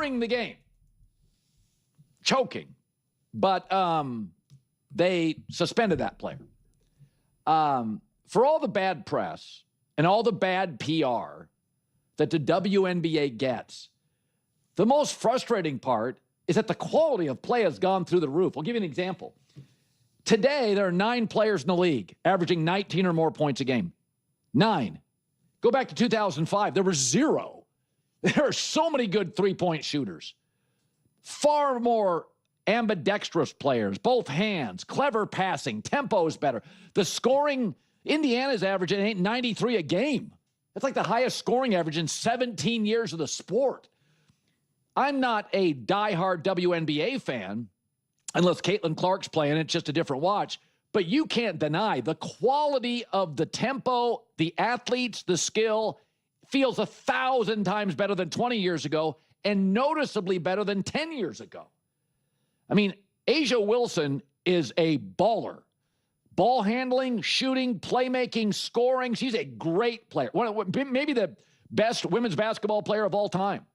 during the game, choking. But they suspended that player. For all the bad press and all the bad PR that the WNBA gets, the most frustrating part is that the quality of play has gone through the roof. I'll give you an example. Today, there are 9 players in the league averaging 19 or more points a game. 9. Go back to 2005. There were 0. There are so many good three-point shooters. Far more ambidextrous players, both hands, clever passing, tempo is better. The scoring, Indiana's averaging 93 a game. That's like the highest scoring average in 17 years of the sport. I'm not a diehard WNBA fan, unless Caitlin Clark's playing. It's just a different watch. But you can't deny the quality of the tempo, the athletes, the skill feels 1,000 times better than 20 years ago and noticeably better than 10 years ago. I mean, Asia Wilson is a baller. Ball handling, shooting, playmaking, scoring. She's a great player. Maybe the best women's basketball player of all time.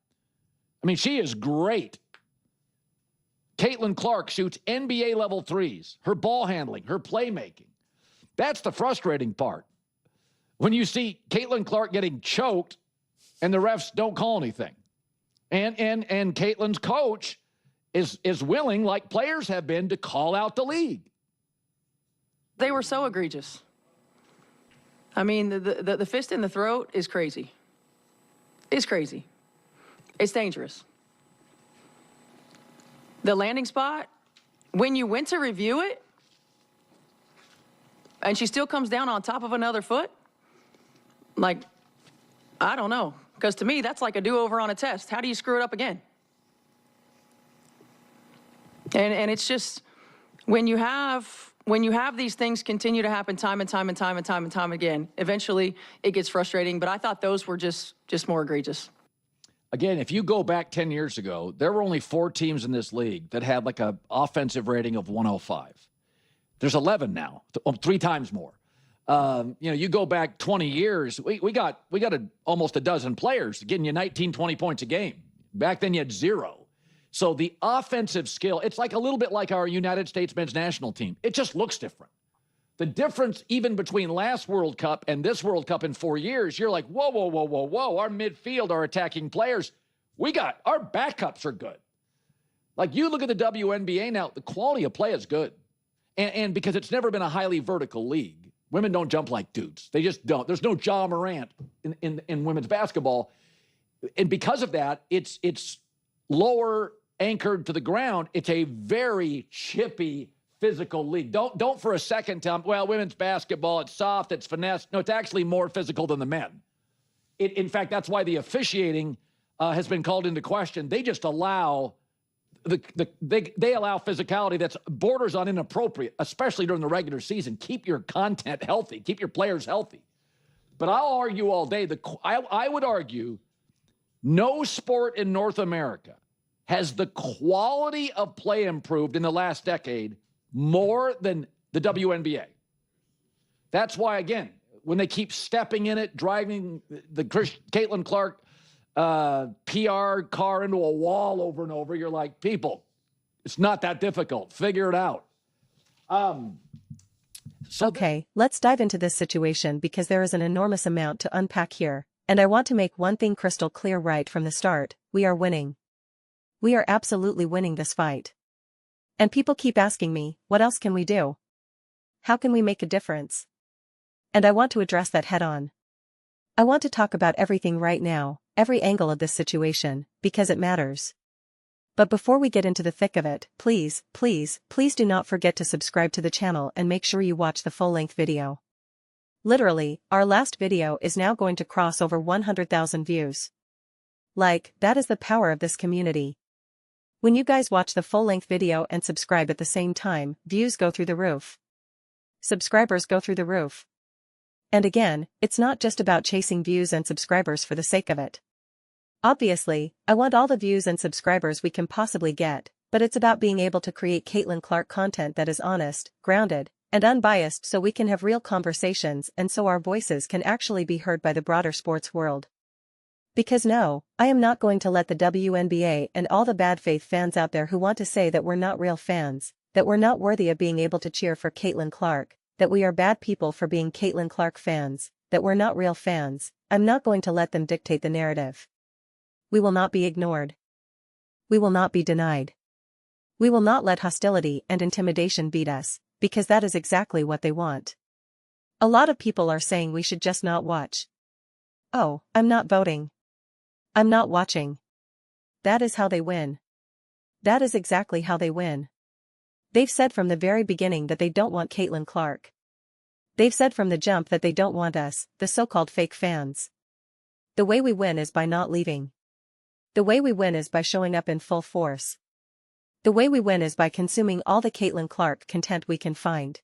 I mean, she is great. Caitlin Clark shoots NBA-level threes. Her ball handling, her playmaking. That's the frustrating part. When you see Caitlin Clark getting choked and the refs don't call anything. And Caitlin's coach is willing, like players have been, to call out the league. They were so egregious. I mean, the fist in the throat is crazy. It's crazy. It's dangerous. The landing spot, when you went to review it, and she still comes down on top of another foot, like, I don't know. Because to me, that's like a do-over on a test. How do you screw it up again? And it's just, when you have these things continue to happen time and time again, eventually it gets frustrating. But I thought those were just more egregious. Again, if you go back 10 years ago, there were only 4 teams in this league that had like an offensive rating of 105. There's 11 now, 3 times more. You go back 20 years, we got almost a dozen players getting you 19, 20 points a game. Back then you had 0. So the offensive skill, it's like a little bit like our United States men's national team. It just looks different. The difference even between last World Cup and this World Cup in 4 years, you're like, whoa. Our midfield, our attacking players, our backups are good. Like you look at the WNBA now, the quality of play is good. And because it's never been a highly vertical league, women don't jump like dudes. They just don't. There's no Ja Morant in women's basketball. And because of that, it's lower anchored to the ground. It's a very chippy, physical league. Don't for a second tell them, well, women's basketball, it's soft, it's finesse. No, it's actually more physical than the men. In fact, that's why the officiating has been called into question. They just allow they allow physicality that's borders on inappropriate, especially during the regular season. Keep your content healthy. Keep your players healthy. But I'll argue all day. I would argue no sport in North America has the quality of play improved in the last decade more than the WNBA. That's why, again, when they keep stepping in it, driving the Caitlin Clark PR car into a wall over and over, you're like, people, it's not that difficult. Figure it out. Okay, let's dive into this situation because there is an enormous amount to unpack here. And I want to make one thing crystal clear right from the start: we are winning. We are absolutely winning this fight. And people keep asking me, what else can we do? How can we make a difference? And I want to address that head on. I want to talk about everything right now, every angle of this situation, because it matters. But before we get into the thick of it, please do not forget to subscribe to the channel and make sure you watch the full-length video. Literally, our last video is now going to cross over 100,000 views. Like, that is the power of this community. When you guys watch the full-length video and subscribe at the same time, views go through the roof. Subscribers go through the roof. And again, it's not just about chasing views and subscribers for the sake of it. Obviously, I want all the views and subscribers we can possibly get, but it's about being able to create Caitlin Clark content that is honest, grounded, and unbiased so we can have real conversations and so our voices can actually be heard by the broader sports world. Because no, I am not going to let the WNBA and all the bad faith fans out there who want to say that we're not real fans, that we're not worthy of being able to cheer for Caitlin Clark, that we are bad people for being Caitlin Clark fans, that we're not real fans. I'm not going to let them dictate the narrative. We will not be ignored. We will not be denied. We will not let hostility and intimidation beat us, because that is exactly what they want. A lot of people are saying we should just not watch. Oh, I'm not voting. I'm not watching. That is how they win. That is exactly how they win. They've said from the very beginning that they don't want Caitlin Clark. They've said from the jump that they don't want us, the so-called fake fans. The way we win is by not leaving. The way we win is by showing up in full force. The way we win is by consuming all the Caitlin Clark content we can find.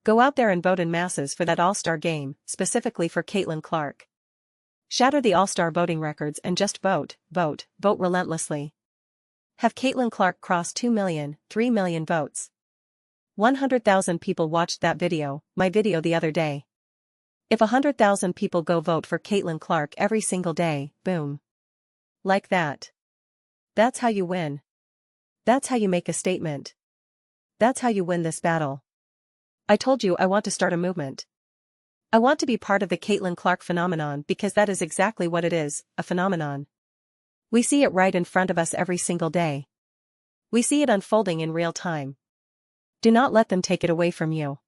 Go out there and vote in masses for that All-Star game, specifically for Caitlin Clark. Shatter the All-Star voting records and just vote, vote, vote relentlessly. Have Caitlin Clark cross 2 million, 3 million votes. 100,000 people watched that video, my video the other day. If 100,000 people go vote for Caitlin Clark every single day, boom. Like that. That's how you win. That's how you make a statement. That's how you win this battle. I told you I want to start a movement. I want to be part of the Caitlin Clark phenomenon because that is exactly what it is, a phenomenon. We see it right in front of us every single day. We see it unfolding in real time. Do not let them take it away from you.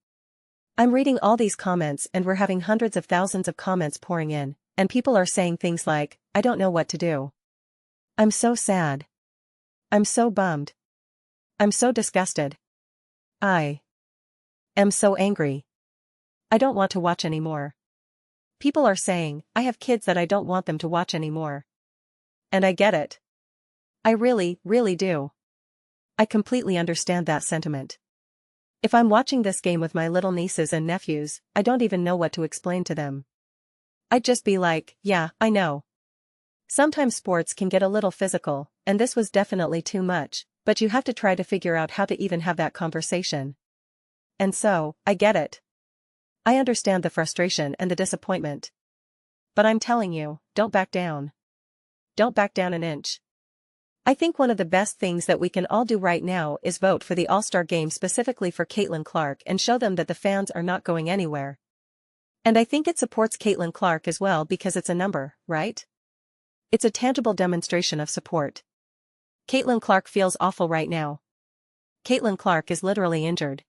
I'm reading all these comments and we're having hundreds of thousands of comments pouring in, and people are saying things like, I don't know what to do. I'm so sad. I'm so bummed. I'm so disgusted. I am so angry. I don't want to watch anymore. People are saying, I have kids that I don't want them to watch anymore. And I get it. I really, really do. I completely understand that sentiment. If I'm watching this game with my little nieces and nephews, I don't even know what to explain to them. I'd just be like, yeah, I know. Sometimes sports can get a little physical, and this was definitely too much, but you have to try to figure out how to even have that conversation. And so, I get it. I understand the frustration and the disappointment. But I'm telling you, don't back down. Don't back down an inch. I think one of the best things that we can all do right now is vote for the All-Star game specifically for Caitlin Clark and show them that the fans are not going anywhere. And I think it supports Caitlin Clark as well because it's a number, right? It's a tangible demonstration of support. Caitlin Clark feels awful right now. Caitlin Clark is literally injured.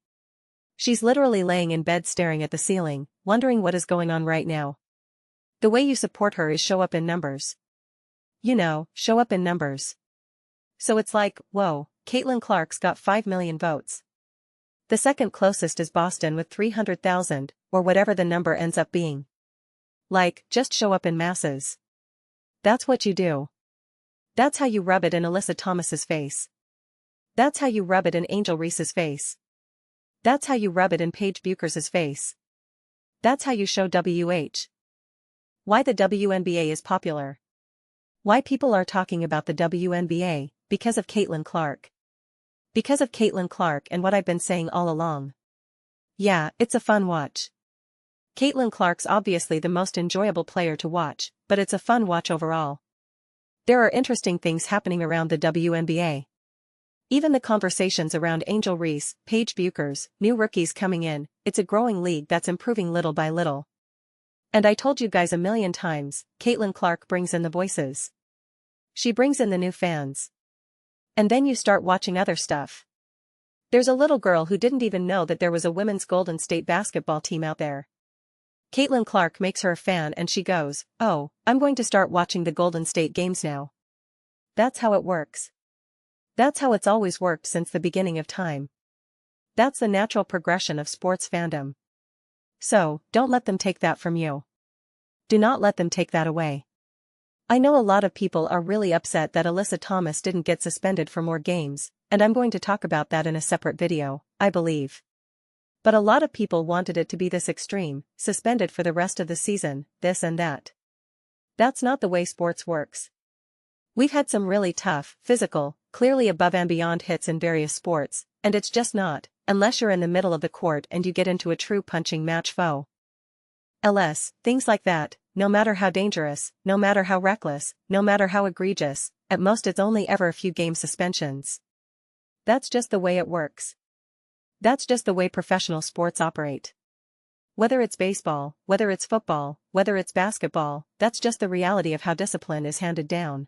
She's literally laying in bed staring at the ceiling, wondering what is going on right now. The way you support her is show up in numbers. You know, show up in numbers. So it's like, whoa, Caitlin Clark's got 5 million votes. The second closest is Boston with 300,000, or whatever the number ends up being. Like, just show up in masses. That's what you do. That's how you rub it in Alyssa Thomas's face. That's how you rub it in Angel Reese's face. That's how you rub it in Paige Buechers's face. That's how you show why the WNBA is popular. Why people are talking about the WNBA, because of Caitlin Clark. Because of Caitlin Clark and what I've been saying all along. Yeah, it's a fun watch. Caitlin Clark's obviously the most enjoyable player to watch, but it's a fun watch overall. There are interesting things happening around the WNBA. Even the conversations around Angel Reese, Paige Bueckers, new rookies coming in, it's a growing league that's improving little by little. And I told you guys a million times, Caitlin Clark brings in the voices. She brings in the new fans. And then you start watching other stuff. There's a little girl who didn't even know that there was a women's Golden State basketball team out there. Caitlin Clark makes her a fan and she goes, oh, I'm going to start watching the Golden State games now. That's how it works. That's how it's always worked since the beginning of time. That's the natural progression of sports fandom. So, don't let them take that from you. Do not let them take that away. I know a lot of people are really upset that Alyssa Thomas didn't get suspended for more games, and I'm going to talk about that in a separate video, I believe. But a lot of people wanted it to be this extreme, suspended for the rest of the season, this and that. That's not the way sports works. We've had some really tough, physical, clearly above and beyond hits in various sports, and it's just not, unless you're in the middle of the court and you get into a true punching match foe. Things like that, no matter how dangerous, no matter how reckless, no matter how egregious, at most it's only ever a few game suspensions. That's just the way it works. That's just the way professional sports operate. Whether it's baseball, whether it's football, whether it's basketball, that's just the reality of how discipline is handed down.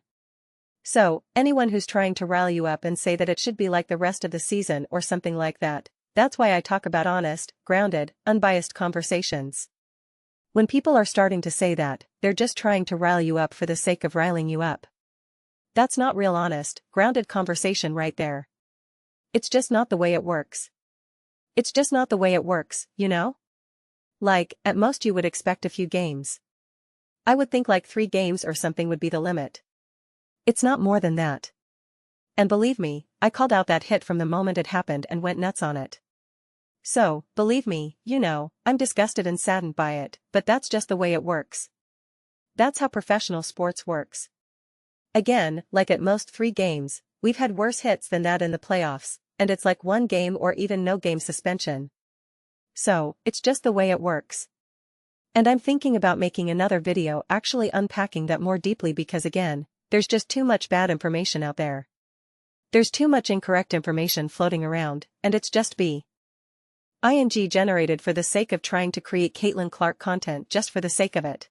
So, anyone who's trying to rally you up and say that it should be like the rest of the season or something like that, that's why I talk about honest, grounded, unbiased conversations. When people are starting to say that, they're just trying to rile you up for the sake of riling you up. That's not real honest, grounded conversation right there. It's just not the way it works. It's just not the way it works, you know? Like, at most you would expect a few games. I would think like 3 games or something would be the limit. It's not more than that. And believe me, I called out that hit from the moment it happened and went nuts on it. So, believe me, you know, I'm disgusted and saddened by it, but that's just the way it works. That's how professional sports works. Again, like at most 3 games, we've had worse hits than that in the playoffs, and it's like 1 game or even no game suspension. So, it's just the way it works. And I'm thinking about making another video actually unpacking that more deeply because again, there's just too much bad information out there. There's too much incorrect information floating around, and it's just ing generated for the sake of trying to create Caitlin Clark content just for the sake of it.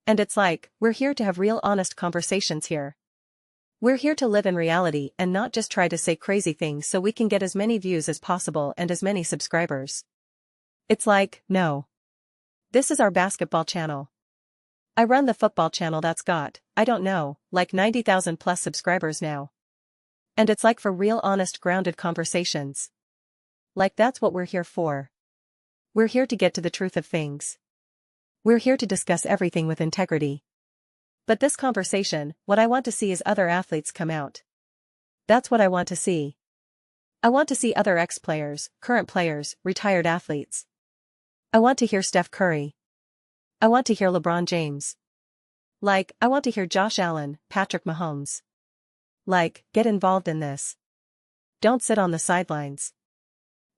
And it's like, we're here to have real honest conversations here. We're here to live in reality and not just try to say crazy things so we can get as many views as possible and as many subscribers. It's like, no. This is our basketball channel. I run the football channel that's got, I don't know, like 90,000 plus subscribers now. And it's like for real honest grounded conversations. Like that's what we're here for. We're here to get to the truth of things. We're here to discuss everything with integrity. But this conversation, what I want to see is other athletes come out. That's what I want to see. I want to see other ex-players, current players, retired athletes. I want to hear Steph Curry. I want to hear LeBron James. Like, I want to hear Josh Allen, Patrick Mahomes. Like, get involved in this. Don't sit on the sidelines.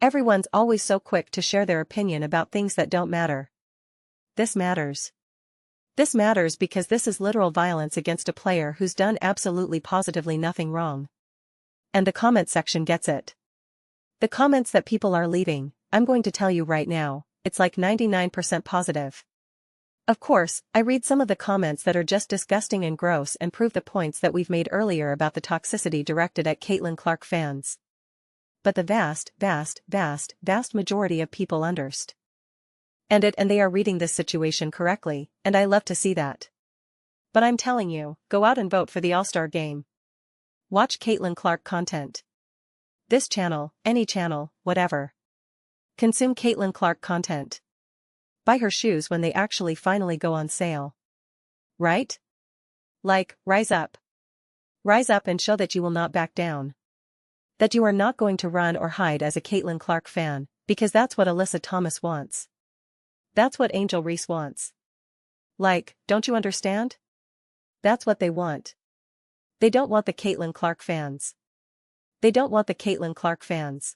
Everyone's always so quick to share their opinion about things that don't matter. This matters. This matters because this is literal violence against a player who's done absolutely positively nothing wrong. And the comment section gets it. The comments that people are leaving, I'm going to tell you right now, it's like 99% positive. Of course, I read some of the comments that are just disgusting and gross and prove the points that we've made earlier about the toxicity directed at Caitlin Clark fans. But the vast majority of people understand. And they are reading this situation correctly, and I love to see that. But I'm telling you, go out and vote for the All-Star game. Watch Caitlin Clark content. This channel, any channel, whatever. Consume Caitlin Clark content. Buy her shoes when they actually finally go on sale. Right? Like, rise up. Rise up and show that you will not back down. That you are not going to run or hide as a Caitlin Clark fan, because that's what Alyssa Thomas wants. That's what Angel Reese wants. Like, don't you understand? That's what they want. They don't want the Caitlin Clark fans. They don't want the Caitlin Clark fans.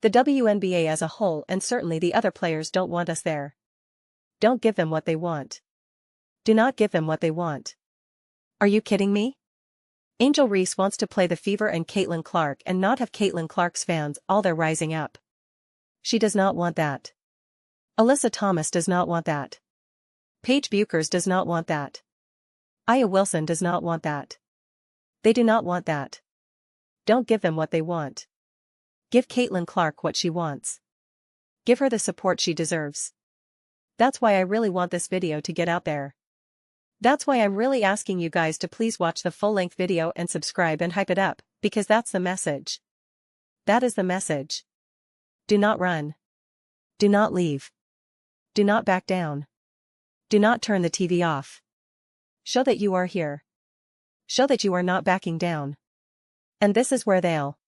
The WNBA as a whole and certainly the other players don't want us there. Don't give them what they want. Do not give them what they want. Are you kidding me? Angel Reese wants to play the Fever and Caitlin Clark and not have Caitlin Clark's fans all there rising up. She does not want that. Alyssa Thomas does not want that. Paige Buchers does not want that. Aya Wilson does not want that. They do not want that. Don't give them what they want. Give Caitlin Clark what she wants. Give her the support she deserves. That's why I really want this video to get out there. That's why I'm really asking you guys to please watch the full-length video and subscribe and hype it up, because that's the message. That is the message. Do not run. Do not leave. Do not back down. Do not turn the TV off. Show that you are here. Show that you are not backing down. And this is where they'll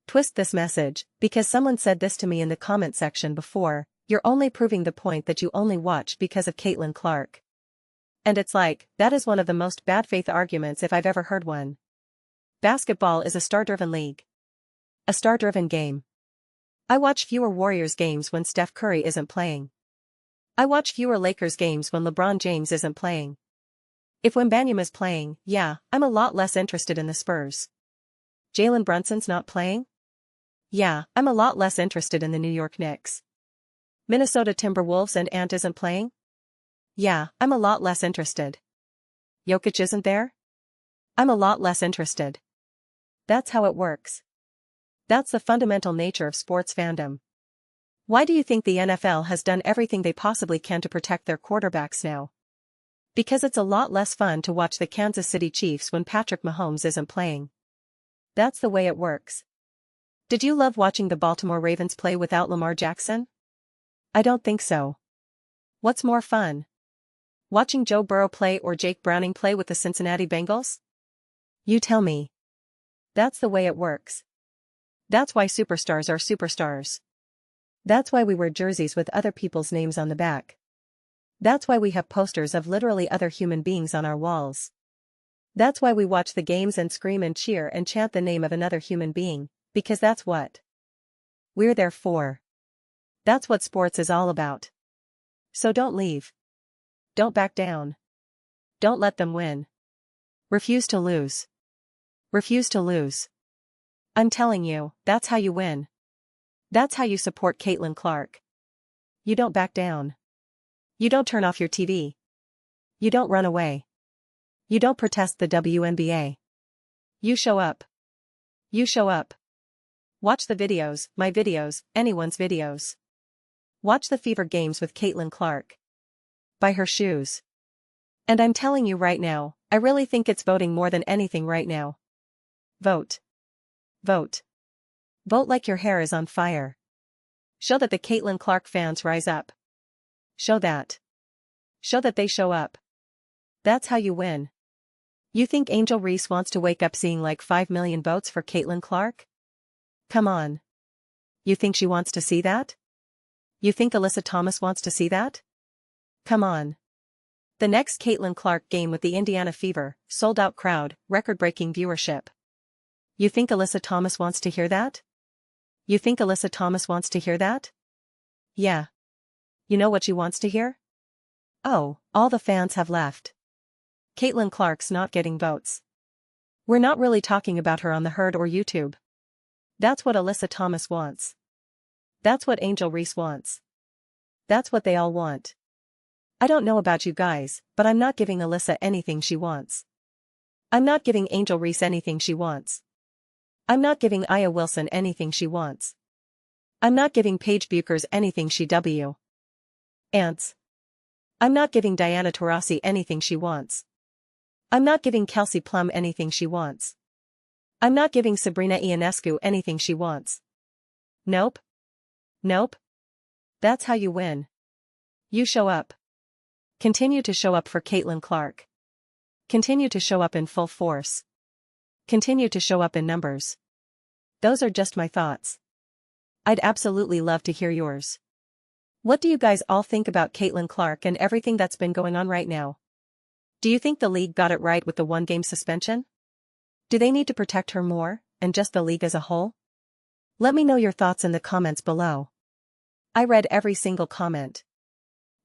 twist this message, because someone said this to me in the comment section before, you're only proving the point that you only watch because of Caitlin Clark. And it's like, that is one of the most bad faith arguments if I've ever heard one. Basketball is a star-driven league. A star-driven game. I watch fewer Warriors games when Steph Curry isn't playing. I watch fewer Lakers games when LeBron James isn't playing. If Wembanyama is playing, yeah, I'm a lot less interested in the Spurs. Jalen Brunson's not playing? Yeah, I'm a lot less interested in the New York Knicks. Minnesota Timberwolves and Ant isn't playing? Yeah, I'm a lot less interested. Jokic isn't there? I'm a lot less interested. That's how it works. That's the fundamental nature of sports fandom. Why do you think the NFL has done everything they possibly can to protect their quarterbacks now? Because it's a lot less fun to watch the Kansas City Chiefs when Patrick Mahomes isn't playing. That's the way it works. Did you love watching the Baltimore Ravens play without Lamar Jackson? I don't think so. What's more fun? Watching Joe Burrow play or Jake Browning play with the Cincinnati Bengals? You tell me. That's the way it works. That's why superstars are superstars. That's why we wear jerseys with other people's names on the back. That's why we have posters of literally other human beings on our walls. That's why we watch the games and scream and cheer and chant the name of another human being, because that's what we're there for. That's what sports is all about. So don't leave. Don't back down. Don't let them win. Refuse to lose. Refuse to lose. I'm telling you, that's how you win. That's how you support Caitlin Clark. You don't back down. You don't turn off your TV. You don't run away. You don't protest the WNBA. You show up. You show up. Watch the videos, my videos, anyone's videos. Watch the Fever games with Caitlin Clark. Buy her shoes. And I'm telling you right now, I really think it's voting more than anything right now. Vote. Vote. Vote like your hair is on fire. Show that the Caitlin Clark fans rise up. Show that. Show that they show up. That's how you win. You think Angel Reese wants to wake up seeing like 5 million votes for Caitlin Clark? Come on. You think she wants to see that? You think Alyssa Thomas wants to see that? Come on. The next Caitlin Clark game with the Indiana Fever, sold-out crowd, record-breaking viewership. You think Alyssa Thomas wants to hear that? You think Alyssa Thomas wants to hear that? Yeah. You know what she wants to hear? Oh, all the fans have left. Caitlin Clark's not getting votes. We're not really talking about her on the Herd or YouTube. That's what Alyssa Thomas wants. That's what Angel Reese wants. That's what they all want. I don't know about you guys, but I'm not giving Alyssa anything she wants. I'm not giving Angel Reese anything she wants. I'm not giving Aya Wilson anything she wants. I'm not giving Paige Buchers anything she wants. I'm not giving Diana Taurasi anything she wants. I'm not giving Kelsey Plum anything she wants. I'm not giving Sabrina Ionescu anything she wants. Nope. Nope. That's how you win. You show up. Continue to show up for Caitlin Clark. Continue to show up in full force. Continue to show up in numbers. Those are just my thoughts. I'd absolutely love to hear yours. What do you guys all think about Caitlin Clark and everything that's been going on right now? Do you think the league got it right with the 1-game suspension? Do they need to protect her more, and just the league as a whole? Let me know your thoughts in the comments below. I read every single comment.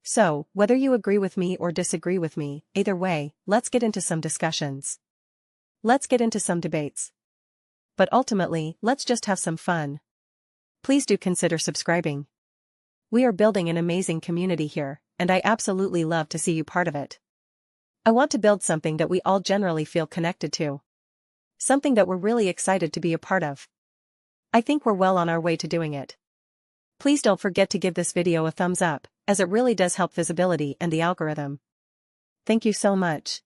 So, whether you agree with me or disagree with me, either way, let's get into some discussions. Let's get into some debates. But ultimately, let's just have some fun. Please do consider subscribing. We are building an amazing community here, and I absolutely love to see you part of it. I want to build something that we all generally feel connected to. Something that we're really excited to be a part of. I think we're well on our way to doing it. Please don't forget to give this video a thumbs up, as it really does help visibility and the algorithm. Thank you so much.